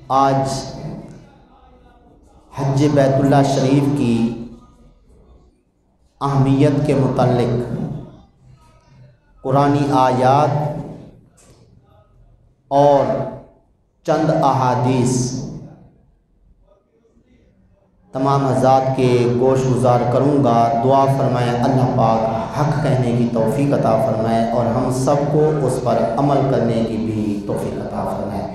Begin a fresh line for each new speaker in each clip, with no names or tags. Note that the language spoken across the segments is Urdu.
آج حج بیت اللہ شریف کی اہمیت کے متعلق قرآنی آیات اور چند احادیث تمام حضرات کے گوش گزار کروں گا۔ دعا فرمائیں اللہ پاک حق کہنے کی توفیق عطا فرمائے اور ہم سب کو اس پر عمل کرنے کی بھی توفیق عطا فرمائے۔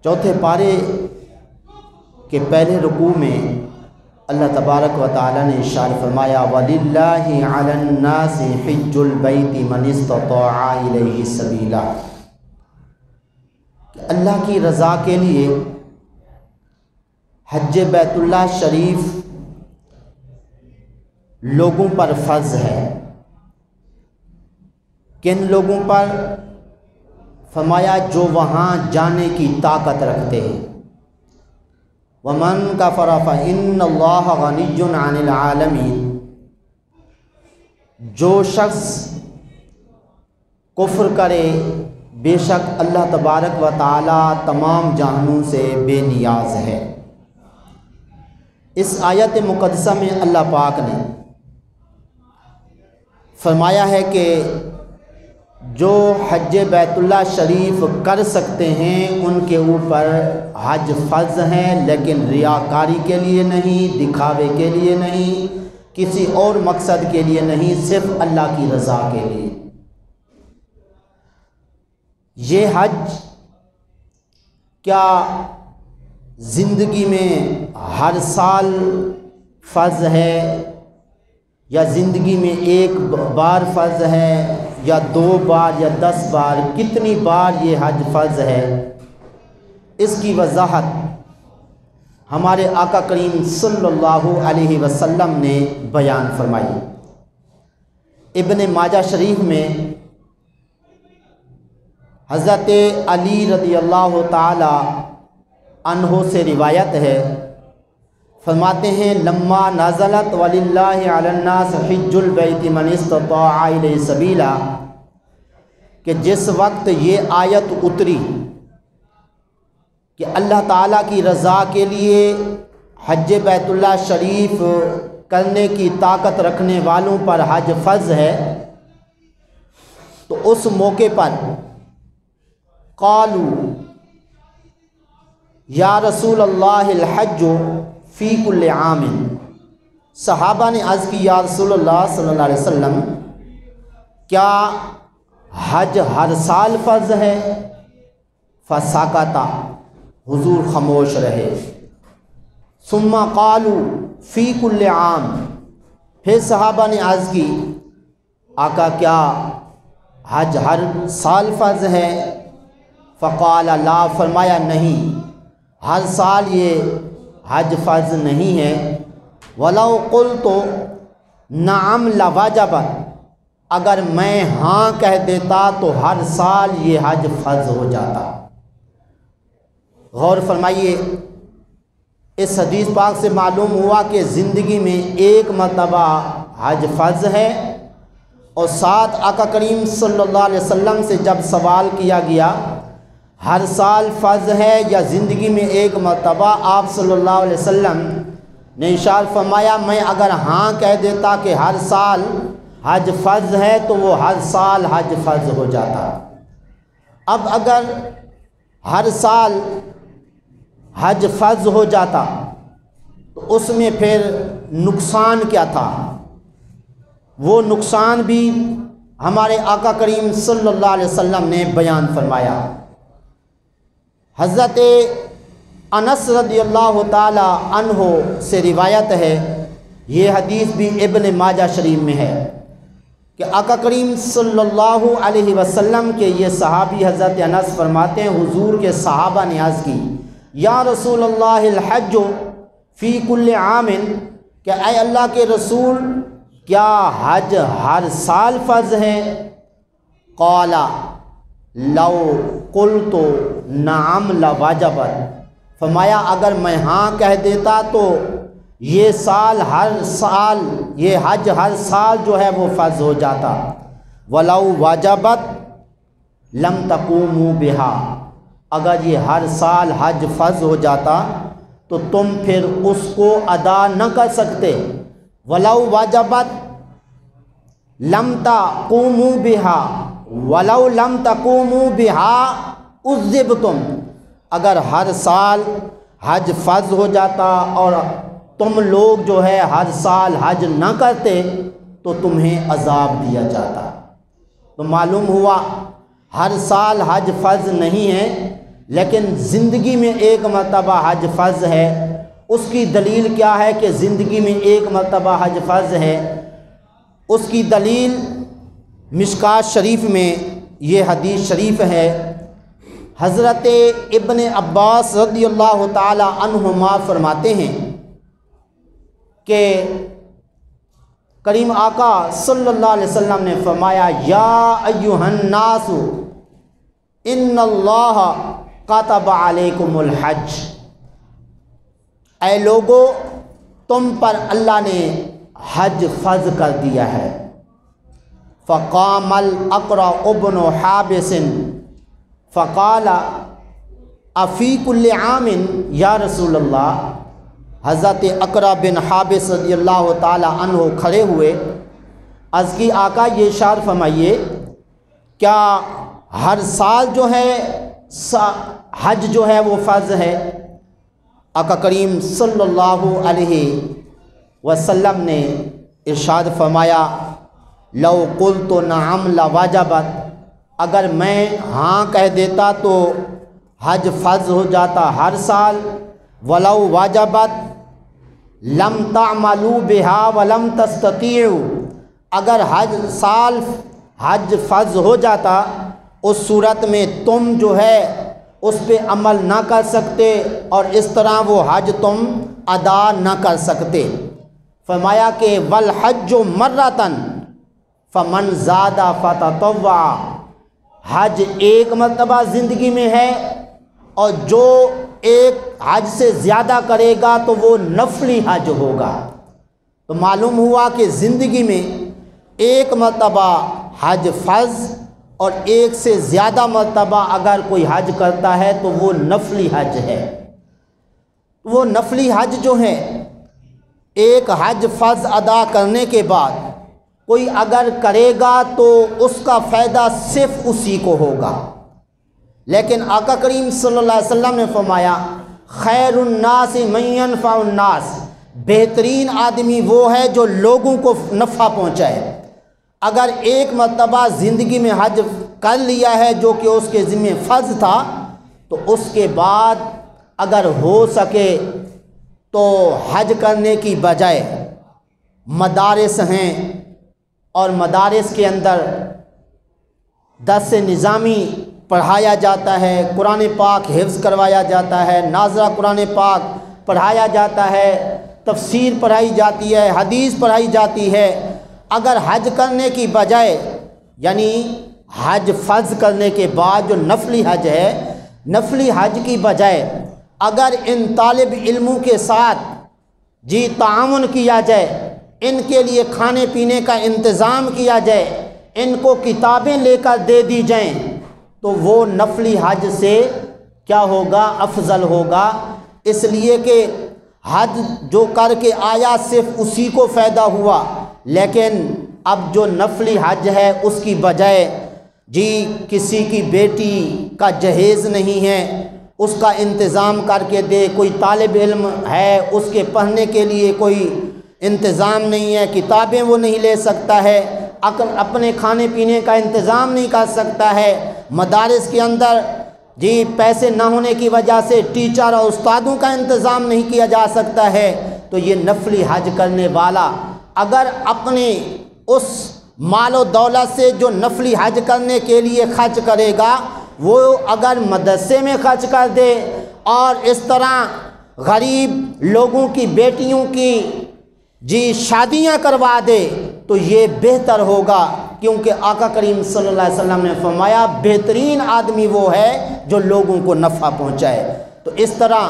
چوتھے پارے کے پہلے رکوع میں اللہ تبارک و تعالی نے ارشاد فرمایا وَلِلَّهِ عَلَى النَّاسِ حِجُّ الْبَيْتِ مَنِ اسْتَطَاعَ إِلَيْهِ سَبِيلًا، کہ اللہ کی رضا کے لیے حج بیت اللہ شریف لوگوں پر فرض ہے۔ کن لوگوں پر؟ فرمایا جو وہاں جانے کی طاقت رکھتے ہیں۔ وَمَن كَفَرَ فَإِنَّ اللَّهَ غَنِيٌّ عَنِ الْعَالَمِينَ، جو شخص کفر کرے بے شک اللہ تبارک و تعالی تمام جہانوں سے بے نیاز ہے۔ اس آیت مقدسہ میں اللہ پاک نے فرمایا ہے کہ جو حج بیت اللہ شریف کر سکتے ہیں ان کے اوپر حج فرض ہے، لیکن ریاکاری کے لیے نہیں، دکھاوے کے لیے نہیں، کسی اور مقصد کے لیے نہیں، صرف اللہ کی رضا کے لیے۔ یہ حج کیا زندگی میں ہر سال فرض ہے، یا زندگی میں ایک بار فرض ہے، یا 2 بار یا 10 بار؟ کتنی بار یہ حج فرض ہے؟ اس کی وضاحت ہمارے آقا کریم صلی اللہ علیہ وسلم نے بیان فرمائی۔ ابن ماجہ شریف میں حضرت علی رضی اللہ تعالی عنہ سے روایت ہے، فرماتے ہیں لما نازلت وَلِلَّهِ عَلَى النَّاسِ حِجُّ الْبَيْتِ مَنِ اسْتَطَاعَ إِلَيْهِ سَبِيلًا، کہ جس وقت یہ آیت اتری کہ اللہ تعالیٰ کی رضا کے لیے حج بیت اللہ شریف کرنے کی طاقت رکھنے والوں پر حج فرض ہے، تو اس موقع پر قالوا یا رسول اللہ الحج فی کل عام، صحابہ نے عرض کی یا رسول اللہ صلی اللہ علیہ وسلم کیا حج ہر سال فرض ہے؟ فسکتا، حضور خاموش رہے۔ ثم قالوا فی کل عام، پھر صحابہ نے عرض کی آقا کیا حج ہر سال فرض ہے؟ فقال لا، فرمایا نہیں، ہر سال یہ حج فرض نہیں ہے۔ وَلَوْ قُلْتُ نَعَمْ لَوَجَبَ، اگر میں ہاں کہہ دیتا تو ہر سال یہ حج فرض ہو جاتا۔ غور فرمائیے، اس حدیث پاک سے معلوم ہوا کہ زندگی میں ایک مرتبہ حج فرض ہے، اور ساتھ آقا کریم صلی اللہ علیہ وسلم سے جب سوال کیا گیا ہر سال فرض ہے یا زندگی میں ایک مرتبہ، آپ صلی اللہ علیہ وسلم نے ارشاد فرمایا میں اگر ہاں کہہ دیتا کہ ہر سال حج فرض ہے تو وہ ہر سال حج فرض ہو جاتا۔ اب اگر ہر سال حج فرض ہو جاتا تو اس میں پھر نقصان کیا تھا؟ وہ نقصان بھی ہمارے آقا کریم صلی اللہ علیہ وسلم نے بیان فرمایا۔ حضرت انس رضی اللہ تعالی عنہ سے روایت ہے، یہ حدیث بھی ابن ماجہ شریف میں ہے، کہ آقا کریم صلی اللہ علیہ وسلم کے یہ صحابی حضرت انس فرماتے ہیں حضور کے صحابہ نے عرض کی یا رسول اللہ الحج فی کل عام، کہ اے اللہ کے رسول کیا حج ہر سال فرض ہے؟ قال لو قلت نعم لواجبت، فرمایا اگر میں ہاں کہہ دیتا تو یہ حج ہر سال جو ہے وہ فرض ہو جاتا۔ ولو واجبت لم تقوموا بہا، اگر یہ ہر سال حج فرض ہو جاتا تو تم پھر اس کو ادا نہ کر سکتے۔ ولو وجبت لم تقوموا بہا ولو لم تقوموا بہا عذبتم، اگر ہر سال حج فرض ہو جاتا اور تم لوگ جو ہے ہر سال حج نہ کرتے تو تمہیں عذاب دیا جاتا۔ تو معلوم ہوا ہر سال حج فرض نہیں ہے، لیکن زندگی میں ایک مرتبہ حج فرض ہے۔ اس کی دلیل کیا ہے کہ زندگی میں ایک مرتبہ حج فرض ہے؟ اس کی دلیل مشکات شریف میں یہ حدیث شریف ہے، حضرت ابن عباس رضی اللہ تعالی عنہما فرماتے ہیں کہ کریم آقا صلی اللہ علیہ وسلم نے فرمایا، یا ایھا الناس ان اللہ کتب علیکم الحج، اے لوگو تم پر اللہ نے حج فرض کر دیا ہے۔ فقام الاقرع ابن حابس فقال افی کل عام یا رسول اللہ، حضرت اقرع بن حابس رضی اللہ تعالی عنہ کھڑے ہوئے، عرض کی آقا یہ ارشاد فرمائیے کیا ہر سال جو ہے حج جو ہے وہ فرض ہے؟ آقا کریم صلی اللہ علیہ وسلم نے ارشاد فرمایا، لو قلت نعم لوجبت، اگر میں ہاں کہہ دیتا تو حج فرض ہو جاتا ہر سال۔ ولو وجبت لم تعملوا بہا ولم تستطیعوا، اگر حج سال حج فرض ہو جاتا اس صورت میں تم جو ہے اس پہ عمل نہ کر سکتے اور اس طرح وہ حج تم ادا نہ کر سکتے۔ فرمایا کہ والحج مرتن فمن زاد فتطوع، حج ایک مرتبہ زندگی میں ہے اور جو ایک حج سے زیادہ کرے گا تو وہ نفلی حج ہوگا۔ تو معلوم ہوا کہ زندگی میں ایک مرتبہ حج فرض اور ایک سے زیادہ مرتبہ اگر کوئی حج کرتا ہے تو وہ نفلی حج ہے۔ وہ نفلی حج جو ہے، ایک حج فرض ادا کرنے کے بعد کوئی اگر کرے گا تو اس کا فائدہ صرف اسی کو ہوگا، لیکن آقا کریم صلی اللہ علیہ وسلم نے فرمایا خیر الناس من ينفع الناس، بہترین آدمی وہ ہے جو لوگوں کو نفع پہنچائے۔ اگر ایک مرتبہ زندگی میں حج کر لیا ہے جو کہ اس کے ذمہ فرض تھا، تو اس کے بعد اگر ہو سکے تو حج کرنے کی بجائے مدارس ہیں اور مدارس کے اندر درس نظامی پڑھایا جاتا ہے، قرآن پاک حفظ کروایا جاتا ہے، ناظرہ قرآن پاک پڑھایا جاتا ہے، تفسیر پڑھائی جاتی ہے، حدیث پڑھائی جاتی ہے۔ اگر حج کرنے کی بجائے یعنی حج فرض کرنے کے بعد جو نفلی حج ہے، نفلی حج کی بجائے اگر ان طالب علموں کے ساتھ تعاون کیا جائے، ان کے لیے کھانے پینے کا انتظام کیا جائے، ان کو کتابیں لے کر دے دی جائیں، تو وہ نفلی حج سے کیا ہوگا؟ افضل ہوگا۔ اس لیے کہ حج جو کر کے آیا صرف اسی کو فائدہ ہوا، لیکن اب جو نفلی حج ہے اس کی بجائے کسی کی بیٹی کا جہیز نہیں ہے، اس کا انتظام کر کے دے، کوئی طالب علم ہے اس کے پڑھنے کے لیے کوئی انتظام نہیں ہے، کتابیں وہ نہیں لے سکتا ہے، اپنے کھانے پینے کا انتظام نہیں کر سکتا ہے، مدارس کے اندر پیسے نہ ہونے کی وجہ سے ٹیچر اور استادوں کا انتظام نہیں کیا جا سکتا ہے، تو یہ نفلی حج کرنے والا اگر اپنے اس مال و دولت سے جو نفلی حج کرنے کے لیے خرچ کرے گا وہ اگر مدرسے میں خرچ کر دے اور اس طرح غریب لوگوں کی بیٹیوں کی شادیاں کروا دے تو یہ بہتر ہوگا، کیونکہ آقا کریم صلی اللہ علیہ وسلم نے فرمایا بہترین آدمی وہ ہے جو لوگوں کو نفع پہنچائے۔ تو اس طرح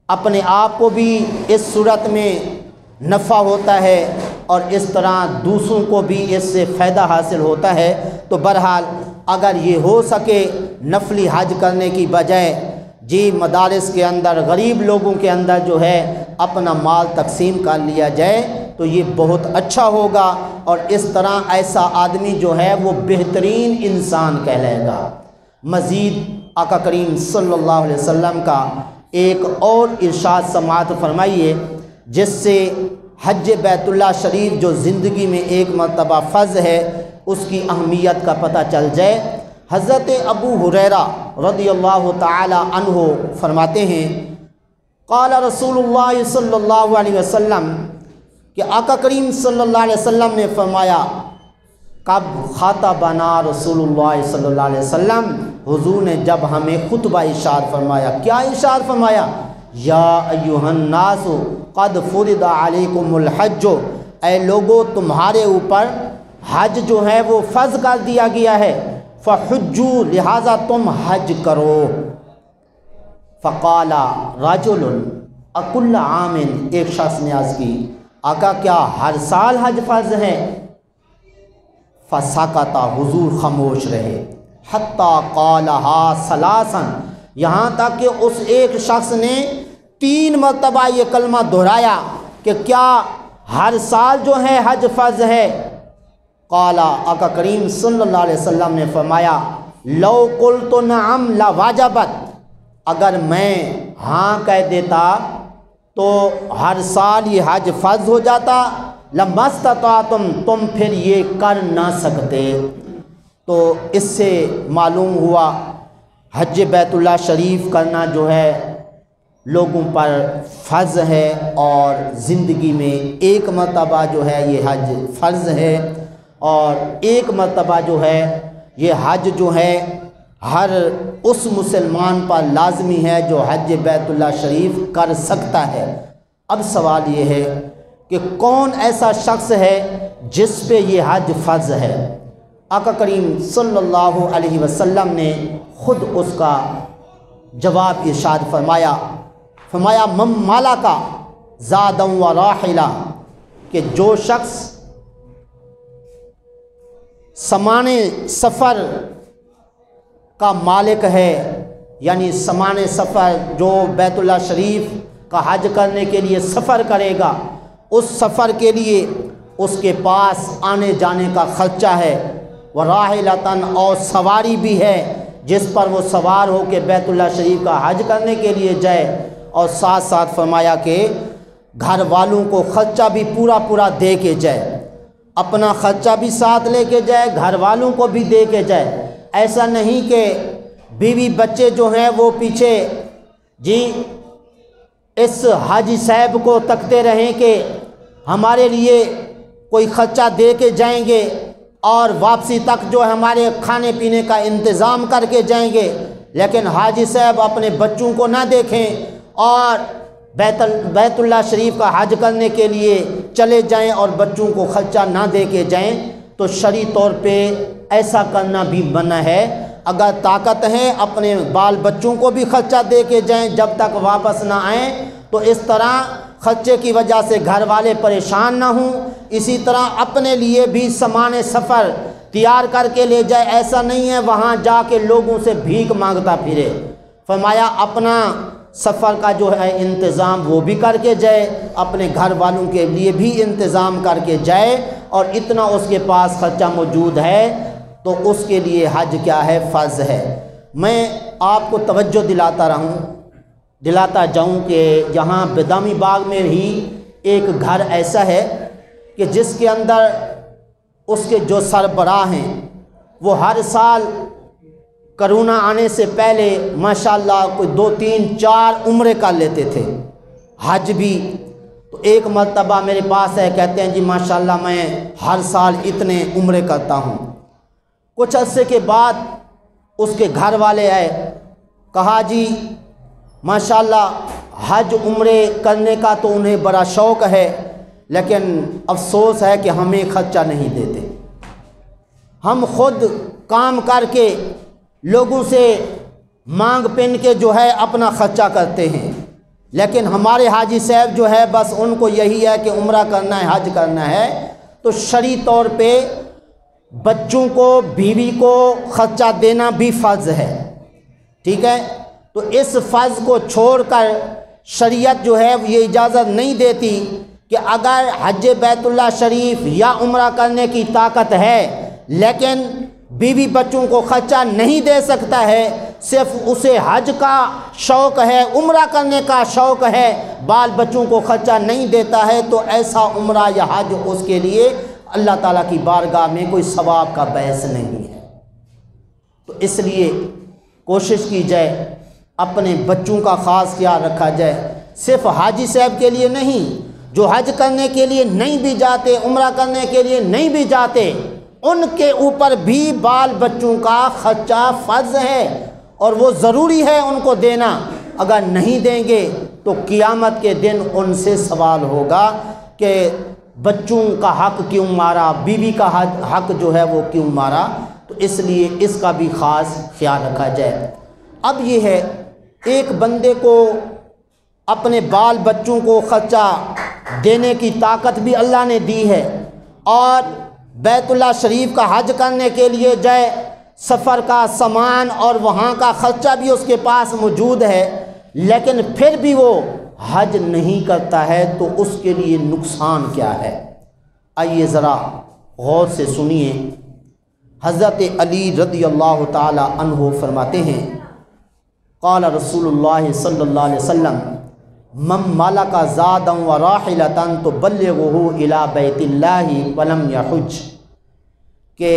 اپنے آپ کو بھی اس صورت میں نفع ہوتا ہے اور اس طرح دوسروں کو بھی اس سے فائدہ حاصل ہوتا ہے۔ تو بہرحال اگر یہ ہو سکے نفلی حج کرنے کی بجائے مدارس کے اندر غریب لوگوں کے اندر جو ہے اپنا مال تقسیم کر لیا جائے تو یہ بہت اچھا ہوگا، اور اس طرح ایسا آدمی جو ہے وہ بہترین انسان کہلائے گا۔ مزید آقا کریم صلی اللہ علیہ وسلم کا ایک اور ارشاد سماعت فرمائیے جس سے حج بیت اللہ شریف جو زندگی میں ایک مرتبہ فرض ہے اس کی اہمیت کا پتہ چل جائے۔ حضرت ابو ہریرہ رضی اللہ تعالی عنہ فرماتے ہیں قال رسول اللہ صلی اللہ علیہ وسلم کہ آقا کریم صلی اللہ علیہ وسلم نے فرمایا، کب خاطبنا رسول اللہ صلی اللہ علیہ وسلم، حضور نے جب ہمیں خطبہ ارشاد فرمایا، کیا ارشاد فرمایا؟ یا ایھا الناس قد فرض علیکم الحج، اے لوگو تمہارے اوپر حج جو ہے وہ فرض کر دیا گیا ہے، فحجوا، لہذا تم حج کرو۔ فقال رجل اکل عام، ایک شخص نے عرض کی آقا کیا ہر سال حج فرض ہے؟ فسکت، حضور خاموش رہے، حتی قالہا ثلاثا، یہاں تک کہ اس ایک شخص نے 3 مرتبہ یہ کلمہ دہرایا کہ کیا ہر سال جو ہے حج فرض ہے؟ قال، آقا کریم صلی اللہ علیہ وسلم نے فرمایا لو قلت نعم لواجبت، اگر میں ہاں کہہ دیتا تو ہر سال یہ حج فرض ہو جاتا، لما استطعتم، تم پھر یہ کر نہ سکتے۔ تو اس سے معلوم ہوا حج بیت اللہ شریف کرنا جو ہے لوگوں پر فرض ہے، اور زندگی میں ایک مرتبہ جو ہے یہ حج فرض ہے، اور ایک مرتبہ جو ہے یہ حج جو ہے ہر اس مسلمان پر لازمی ہے جو حج بیت اللہ شریف کر سکتا ہے۔ اب سوال یہ ہے کہ کون ایسا شخص ہے جس پہ یہ حج فرض ہے؟ آقا کریم صلی اللہ علیہ وسلم نے خود اس کا جواب ارشاد فرمایا من مالکا زادا و راحلہ، کہ جو شخص سامان سفر کا مالک ہے، یعنی سامان سفر جو بیت اللہ شریف کا حج کرنے کے لیے سفر کرے گا، اس سفر کے لیے اس کے پاس آنے جانے کا خرچہ ہے، وراحلتاً، اور سواری بھی ہے جس پر وہ سوار ہو کے بیت اللہ شریف کا حج کرنے کے لیے جائے، اور ساتھ ساتھ فرمایا کہ گھر والوں کو خرچہ بھی پورا دے کے جائے، اپنا خرچہ بھی ساتھ لے کے جائے، گھر والوں کو بھی دے کے جائے۔ ایسا نہیں کہ بیوی بچے جو ہیں وہ پیچھے اس حاجی صاحب کو تکتے رہیں کہ ہمارے لیے کوئی خرچہ دے کے جائیں گے اور واپسی تک جو ہمارے کھانے پینے کا انتظام کر کے جائیں گے، لیکن حاجی صاحب اپنے بچوں کو نہ دیکھیں اور بیت اللہ شریف کا حج کرنے کے لیے چلے جائیں اور بچوں کو خرچہ نہ دے کے جائیں، تو شرعی طور پہ ایسا کرنا بھی منع ہے۔ اگر طاقت ہے اپنے بال بچوں کو بھی خرچہ دے کے جائیں جب تک واپس نہ آئیں، تو اس طرح خرچے کی وجہ سے گھر والے پریشان نہ ہوں۔ اسی طرح اپنے لیے بھی سامان سفر تیار کر کے لے جائے، ایسا نہیں ہے وہاں جا کے لوگوں سے بھیک مانگتا پھرے۔ فرمایا اپنا سفر کا جو ہے انتظام وہ بھی کر کے جائے، اپنے گھر والوں کے لیے بھی انتظام کر کے جائے، اور اتنا اس کے پاس خرچہ موجود ہے تو اس کے لیے حج کیا ہے؟ فرض ہے۔ میں آپ کو توجہ دلاتا جاؤں کہ یہاں بدامی باغ میں ہی ایک گھر ایسا ہے کہ جس کے اندر اس کے جو سربراہ ہیں وہ ہر سال کرونا آنے سے پہلے ماشاءاللہ کوئی 2 3 4 عمرے کر لیتے تھے، حج بھی۔ تو ایک مرتبہ میرے پاس ہے، کہتے ہیں جی ماشاءاللہ میں ہر سال اتنے عمرے کرتا ہوں۔ کچھ عرصے کے بعد اس کے گھر والے آئے، کہا جی ماشاءاللہ حج عمرے کرنے کا تو انہیں بڑا شوق ہے، لیکن افسوس ہے کہ ہمیں خرچہ نہیں دیتے، ہم خود کام کر کے لوگوں سے مانگ پن کے جو ہے اپنا خرچہ کرتے ہیں، لیکن ہمارے حاجی صاحب جو ہے بس ان کو یہی ہے کہ عمرہ کرنا ہے، حج کرنا ہے، تو شرعی طور پہ بچوں کو، بیوی کو خرچہ دینا بھی فرض ہے، ٹھیک ہے؟ تو اس فرض کو چھوڑ کر شریعت جو ہے یہ اجازت نہیں دیتی کہ اگر حج بیت اللہ شریف یا عمرہ کرنے کی طاقت ہے لیکن بیوی بچوں کو خرچہ نہیں دے سکتا ہے، صرف اسے حج کا شوق ہے، عمرہ کرنے کا شوق ہے، بال بچوں کو خرچہ نہیں دیتا ہے، تو ایسا عمرہ یا حج اس کے لیے اللہ تعالیٰ کی بارگاہ میں کوئی ثواب کا باعث نہیں ہے۔ تو اس لیے کوشش کی جائے اپنے بچوں کا خاص خیال رکھا جائے، صرف حاجی صاحب کے لیے نہیں، جو حج کرنے کے لیے نہیں بھی جاتے، عمرہ کرنے کے لیے نہیں بھی جاتے، ان کے اوپر بھی بال بچوں کا خرچہ فرض ہے اور وہ ضروری ہے ان کو دینا۔ اگر نہیں دیں گے تو قیامت کے دن ان سے سوال ہوگا کہ بچوں کا حق کیوں مارا، بیوی کا حق جو ہے وہ کیوں مارا۔ تو اس لیے اس کا بھی خاص خیال رکھا جائے۔ اب یہ ہے ایک بندے کو اپنے بال بچوں کو خرچہ دینے کی طاقت بھی اللہ نے دی ہے اور بیت اللہ شریف کا حج کرنے کے لیے جائے، سفر کا سامان اور وہاں کا خرچہ بھی اس کے پاس موجود ہے، لیکن پھر بھی وہ حج نہیں کرتا ہے، تو اس کے لیے نقصان کیا ہے؟ آئیے ذرا غور سے سنیے۔ حضرت علی رضی اللہ تعالی عنہ فرماتے ہیں، قال رسول اللہ صلی اللہ علیہ وسلم من ملک زادا وراحلۃ تبلغہ الی بیت اللہ ولم یحج، کہ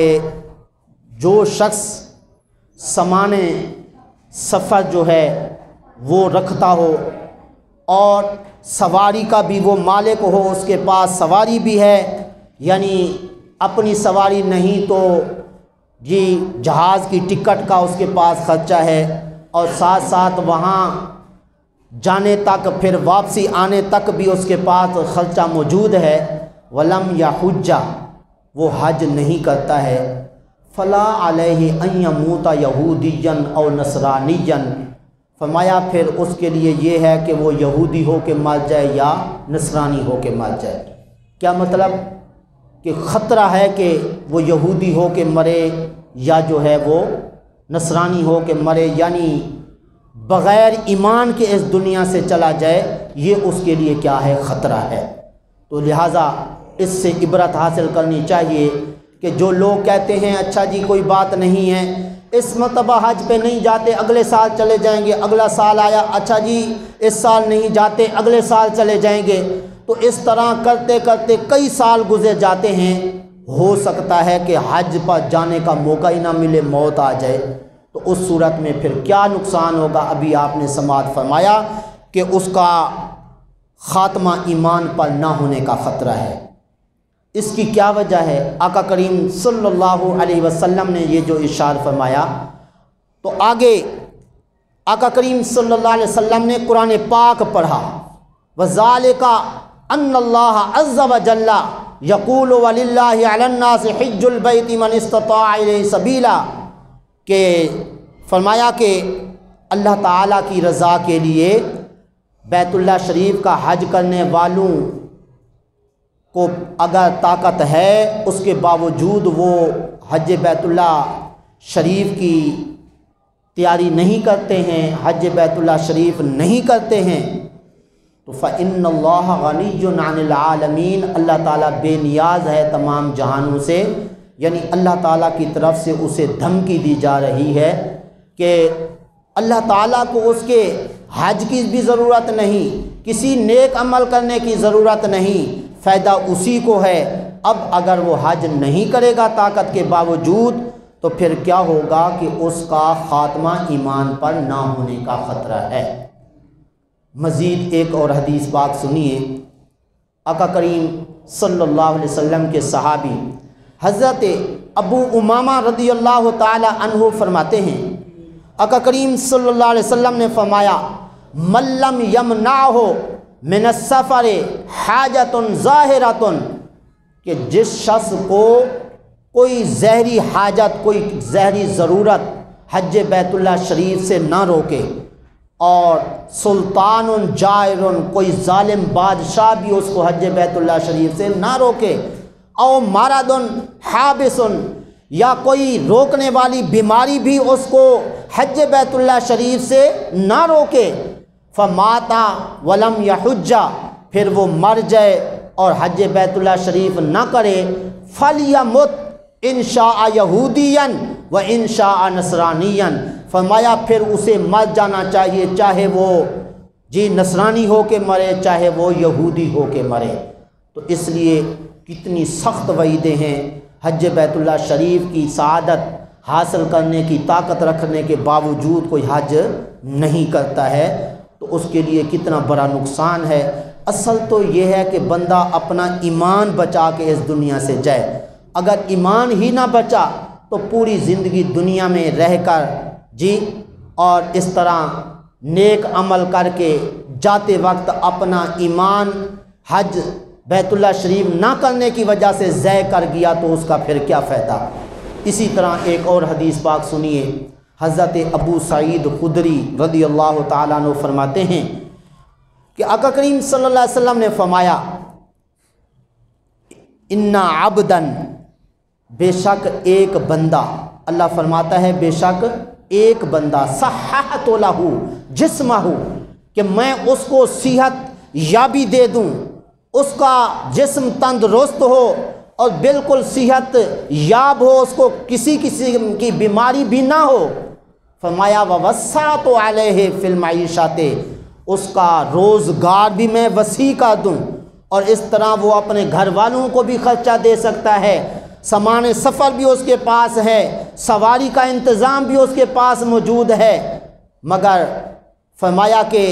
جو شخص سامان سفر جو ہے وہ رکھتا ہو اور سواری کا بھی وہ مالک ہو، اس کے پاس سواری بھی ہے، یعنی اپنی سواری نہیں تو جی جہاز کی ٹکٹ کا اس کے پاس خرچہ ہے، اور ساتھ ساتھ وہاں جانے تک پھر واپسی آنے تک بھی اس کے پاس خرچہ موجود ہے، ولم یحج، وہ حج نہیں کرتا ہے، فلا علیہ ان یموت یہودیا او نصرانیا، فرمایا پھر اس کے لیے یہ ہے کہ وہ یہودی ہو کے مر جائے یا نصرانی ہو کے مر جائے۔ کیا مطلب؟ کہ خطرہ ہے کہ وہ یہودی ہو کے مرے یا جو ہے وہ نصرانی ہو کے مرے، یعنی بغیر ایمان کے اس دنیا سے چلا جائے، یہ اس کے لیے کیا ہے؟ خطرہ ہے۔ تو لہٰذا اس سے عبرت حاصل کرنی چاہیے کہ جو لوگ کہتے ہیں اچھا جی کوئی بات نہیں ہے، اس مرتبہ حج پہ نہیں جاتے، اگلے سال چلے جائیں گے، اگلا سال آیا، اچھا جی اس سال نہیں جاتے، اگلے سال چلے جائیں گے، تو اس طرح کرتے کرتے کئی سال گزر جاتے ہیں، ہو سکتا ہے کہ حج پر جانے کا موقع ہی نہ ملے، موت آ جائے، تو اس صورت میں پھر کیا نقصان ہوگا؟ ابھی آپ نے سماعت فرمایا کہ اس کا خاتمہ ایمان پر نہ ہونے کا خطرہ ہے۔ اس کی کیا وجہ ہے؟ آقا کریم صلی اللہ علیہ وسلم نے یہ جو ارشاد فرمایا، تو آگے آقا کریم صلی اللہ علیہ وسلم نے قرآن پاک پڑھا، وَذَلِكَ أَنَّ اللَّهَ عَزَّ وَجَلَّ يَقُولُ وَلِلَّهِ عَلَى النَّاسِ حِجُّ الْبَيْتِ مَنِ اسْتَطَاعَ إِلَيْهِ سَبِيلًا، کہ فرمایا کہ اللہ تعالیٰ کی رضا کے لیے بیت اللہ شریف کا حج کرنے والوں کو اگر طاقت ہے، اس کے باوجود وہ حج بیت اللہ شریف کی تیاری نہیں کرتے ہیں، حج بیت اللہ شریف نہیں کرتے ہیں، تو فَإِنَّ اللَّهَ غَنِيٌّ عَنِ الْعَالَمِينَ، اللہ تعالیٰ بے نیاز ہے تمام جہانوں سے، یعنی اللہ تعالیٰ کی طرف سے اسے دھمکی دی جا رہی ہے کہ اللہ تعالیٰ کو اس کے حج کی بھی ضرورت نہیں، کسی نیک عمل کرنے کی ضرورت نہیں، فائدہ اسی کو ہے۔ اب اگر وہ حج نہیں کرے گا طاقت کے باوجود، تو پھر کیا ہوگا کہ اس کا خاتمہ ایمان پر نہ ہونے کا خطرہ ہے۔ مزید ایک اور حدیث پاک سنیے۔ آقا کریم صلی اللہ علیہ وسلم کے صحابی حضرت ابو امامہ رضی اللہ تعالی عنہ فرماتے ہیں، آقا کریم صلی اللہ علیہ وسلم نے فرمایا، من لم یمنعہ من السفر حاجت ظاہرۃ، کہ جس شخص کو کوئی ظاہری حاجت، کوئی ظاہری ضرورت حج بیت اللہ شریف سے نہ روکے، اور سلطان جائر، کوئی ظالم بادشاہ بھی اس کو حج بیت اللہ شریف سے نہ روکے، او مرض حابس، یا کوئی روکنے والی بیماری بھی اس کو حج بیت اللہ شریف سے نہ روکے، فماتا ولم یحج، پھر وہ مر جائے اور حج بیت اللہ شریف نہ کرے، فلیمت ان شاء یہودیا و ان شاء نصرانیا، فرمایا پھر اسے مر جانا چاہیے، چاہے وہ نصرانی ہو کے مرے، چاہے وہ یہودی ہو کے مرے۔ تو اس لیے کتنی سخت وعیدیں ہیں، حج بیت اللہ شریف کی سعادت حاصل کرنے کی طاقت رکھنے کے باوجود کوئی حج نہیں کرتا ہے تو اس کے لیے کتنا بڑا نقصان ہے۔ اصل تو یہ ہے کہ بندہ اپنا ایمان بچا کے اس دنیا سے جائے، اگر ایمان ہی نہ بچا تو پوری زندگی دنیا میں رہ کر اور اس طرح نیک عمل کر کے جاتے وقت اپنا ایمان حج بیت اللہ شریف نہ کرنے کی وجہ سے ضائع کر گیا تو اس کا پھر کیا فائدہ۔ اسی طرح ایک اور حدیث پاک سنیے، حضرت ابو سعید خدری رضی اللہ تعالیٰ عنہ فرماتے ہیں کہ آقا کریم صلی اللہ علیہ وسلم نے فرمایا، ان عبدن، بے شک ایک بندہ، اللہ فرماتا ہے بے شک ایک بندہ، صححت لہ جسمہ، کہ میں اس کو صحت یابی دے دوں، اس کا جسم تندرست ہو اور بالکل صحت یاب ہو، اس کو کسی قسم کی بیماری بھی نہ ہو، فرمایا ووسعت علیہ فی المعیشۃ، اس کا روزگار بھی میں وسیع کر دوں، اور اس طرح وہ اپنے گھر والوں کو بھی خرچہ دے سکتا ہے، سامان سفر بھی اس کے پاس ہے، سواری کا انتظام بھی اس کے پاس موجود ہے، مگر فرمایا کہ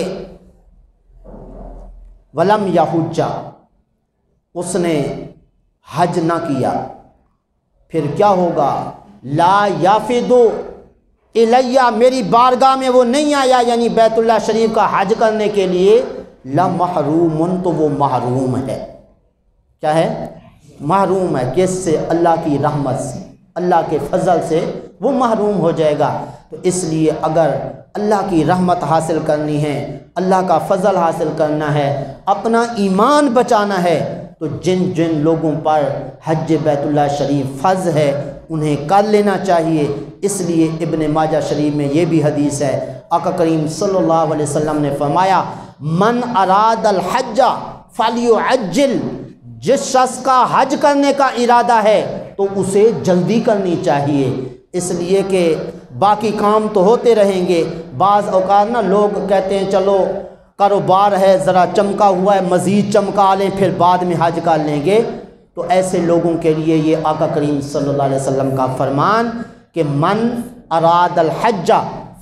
ولم یحج، اس نے حج نہ کیا، پھر کیا ہوگا؟ لا یافد الیہ، میری بارگاہ میں وہ نہیں آیا، یعنی بیت اللہ شریف کا حج کرنے کے لیے، لمحروم، تو وہ محروم ہے۔ کیا ہے؟ محروم ہے، کس سے؟ اللہ کی رحمت سے، اللہ کے فضل سے وہ محروم ہو جائے گا۔ تو اس لیے اگر اللہ کی رحمت حاصل کرنی ہے، اللہ کا فضل حاصل کرنا ہے، اپنا ایمان بچانا ہے، تو جن جن لوگوں پر حج بیت اللہ شریف فرض ہے انہیں کر لینا چاہیے۔ اس لیے ابن ماجہ شریف میں یہ بھی حدیث ہے، آقا کریم صلی اللہ علیہ وسلم نے فرمایا، من اراد الحج فلیعجل، جس شخص کا حج کرنے کا ارادہ ہے تو اسے جلدی کرنی چاہیے، اس لیے کہ باقی کام تو ہوتے رہیں گے۔ بعض اوقات نا لوگ کہتے ہیں چلو کاروبار ہے ذرا چمکا ہوا ہے، مزید چمکا لیں پھر بعد میں حج کر لیں گے، تو ایسے لوگوں کے لیے یہ آقا کریم صلی اللہ علیہ وسلم کا فرمان کہ من اراد الحج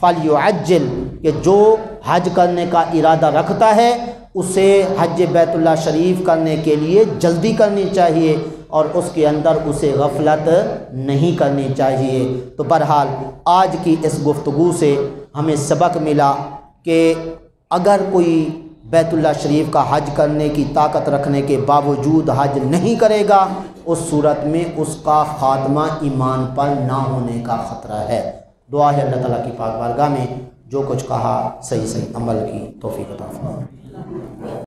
فلیعجل، کہ جو حج کرنے کا ارادہ رکھتا ہے اسے حج بیت اللہ شریف کرنے کے لیے جلدی کرنی چاہیے، اور اس کے اندر اسے غفلت نہیں کرنی چاہیے۔ تو بہرحال آج کی اس گفتگو سے ہمیں سبق ملا کہ اگر کوئی بیت اللہ شریف کا حج کرنے کی طاقت رکھنے کے باوجود حج نہیں کرے گا، اس صورت میں اس کا خاتمہ ایمان پر نہ ہونے کا خطرہ ہے۔ دعا ہے اللہ تعالیٰ کی پاک بارگاہ میں جو کچھ کہا صحیح عمل کی توفیق عطا فرمائے۔